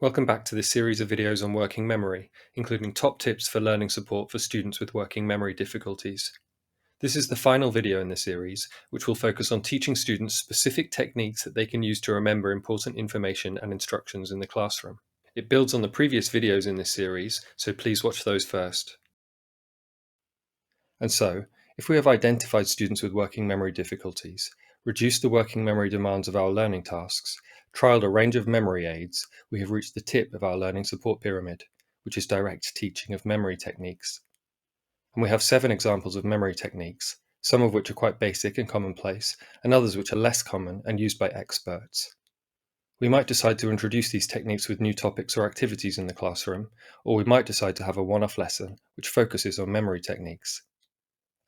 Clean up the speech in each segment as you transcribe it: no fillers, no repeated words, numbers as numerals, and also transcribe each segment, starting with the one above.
Welcome back to this series of videos on working memory, including top tips for learning support for students with working memory difficulties. This is the final video in the series, which will focus on teaching students specific techniques that they can use to remember important information and instructions in the classroom. It builds on the previous videos in this series, so please watch those first. And so, if we have identified students with working memory difficulties, reduced the working memory demands of our learning tasks, trialed a range of memory aids, we have reached the tip of our learning support pyramid, which is direct teaching of memory techniques. And we have 7 examples of memory techniques, some of which are quite basic and commonplace, and others which are less common and used by experts. We might decide to introduce these techniques with new topics or activities in the classroom, or we might decide to have a one-off lesson which focuses on memory techniques.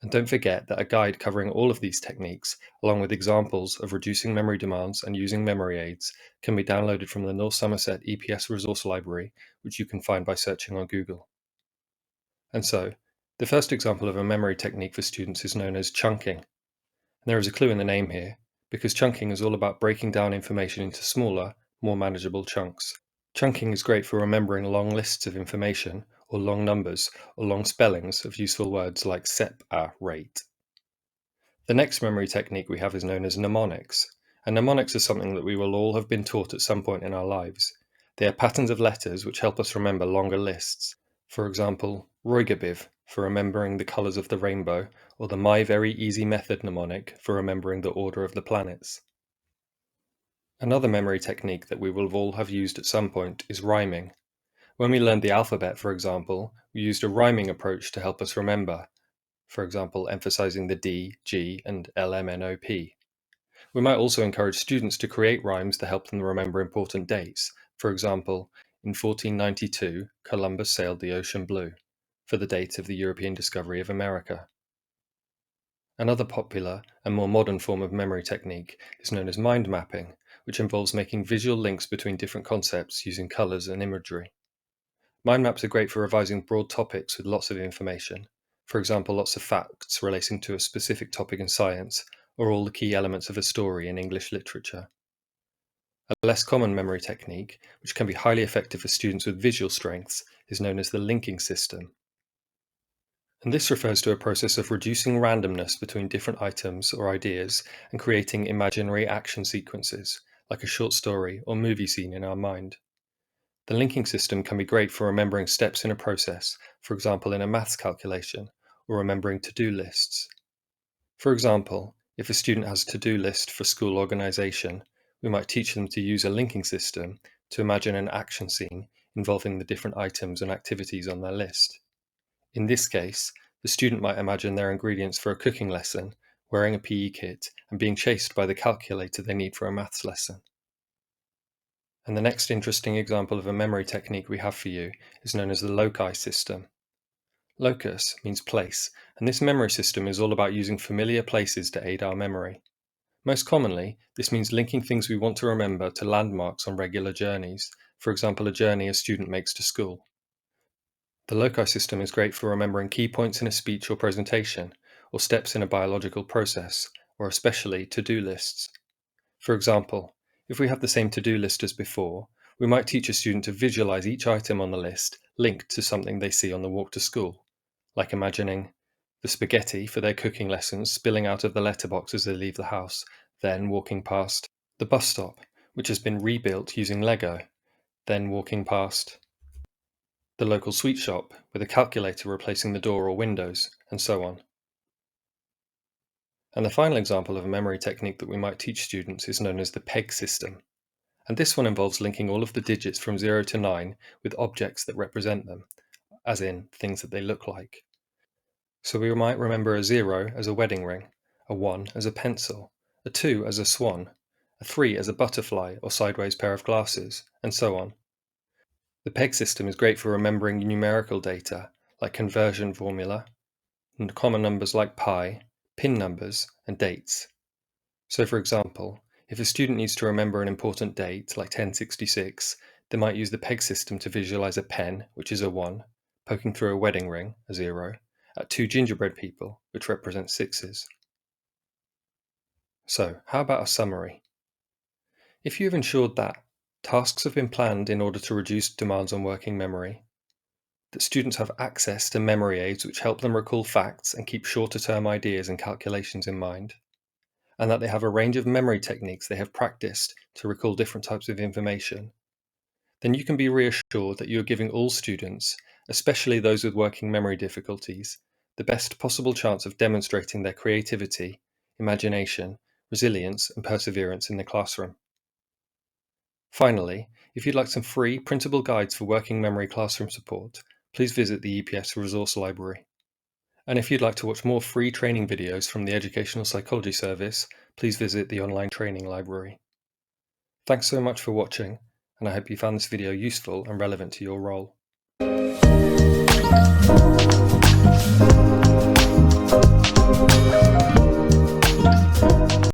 And don't forget that a guide covering all of these techniques, along with examples of reducing memory demands and using memory aids, can be downloaded from the North Somerset EPS Resource Library, which you can find by searching on Google. And so, the first example of a memory technique for students is known as chunking. And there is a clue in the name here, because chunking is all about breaking down information into smaller, more manageable chunks. Chunking is great for remembering long lists of information, or long numbers, or long spellings of useful words like separate. The next memory technique we have is known as mnemonics, and mnemonics are something that we will all have been taught at some point in our lives. They are patterns of letters which help us remember longer lists. For example, Roigabiv for remembering the colours of the rainbow, or the My Very Easy Method mnemonic for remembering the order of the planets. Another memory technique that we will all have used at some point is rhyming. When we learned the alphabet, for example, we used a rhyming approach to help us remember, for example, emphasizing the D, G, and LMNOP. We might also encourage students to create rhymes to help them remember important dates. For example, in 1492, Columbus sailed the ocean blue, for the date of the European discovery of America. Another popular and more modern form of memory technique is known as mind mapping, which involves making visual links between different concepts using colors and imagery. Mind maps are great for revising broad topics with lots of information, for example, lots of facts relating to a specific topic in science, or all the key elements of a story in English literature. A less common memory technique, which can be highly effective for students with visual strengths, is known as the linking system. And this refers to a process of reducing randomness between different items or ideas and creating imaginary action sequences, like a short story or movie scene in our mind. The linking system can be great for remembering steps in a process, for example in a maths calculation, or remembering to-do lists. For example, if a student has a to-do list for school organization, we might teach them to use a linking system to imagine an action scene involving the different items and activities on their list. In this case, the student might imagine their ingredients for a cooking lesson, wearing a PE kit, and being chased by the calculator they need for a maths lesson. And the next interesting example of a memory technique we have for you is known as the loci system. Locus means place, and this memory system is all about using familiar places to aid our memory. Most commonly, this means linking things we want to remember to landmarks on regular journeys, for example a journey a student makes to school. The loci system is great for remembering key points in a speech or presentation, or steps in a biological process, or especially to-do lists. For example, if we have the same to-do list as before, we might teach a student to visualize each item on the list linked to something they see on the walk to school, like imagining the spaghetti for their cooking lessons spilling out of the letterbox as they leave the house, then walking past the bus stop, which has been rebuilt using Lego, then walking past the local sweet shop with a calculator replacing the door or windows, and so on. And the final example of a memory technique that we might teach students is known as the PEG system. And this one involves linking all of the digits from 0 to 9 with objects that represent them, as in things that they look like. So we might remember a 0 as a wedding ring, a 1 as a pencil, a 2 as a swan, a 3 as a butterfly or sideways pair of glasses, and so on. The PEG system is great for remembering numerical data, like conversion formula, and common numbers like pi, pin numbers, and dates. So for example, if a student needs to remember an important date, like 1066, they might use the PEG system to visualize a pen, which is a 1, poking through a wedding ring, a 0, at 2 gingerbread people, which represent 6s. So, how about a summary? If you have ensured that Tasks have been planned in order to reduce demands on working memory, that students have access to memory aids which help them recall facts and keep shorter-term ideas and calculations in mind, and that they have a range of memory techniques they have practiced to recall different types of information, then you can be reassured that you are giving all students, especially those with working memory difficulties, the best possible chance of demonstrating their creativity, imagination, resilience, and perseverance in the classroom. Finally, if you'd like some free printable guides for working memory classroom support, please visit the EPS Resource Library. And if you'd like to watch more free training videos from the Educational Psychology Service, please visit the online training library. Thanks so much for watching, and I hope you found this video useful and relevant to your role.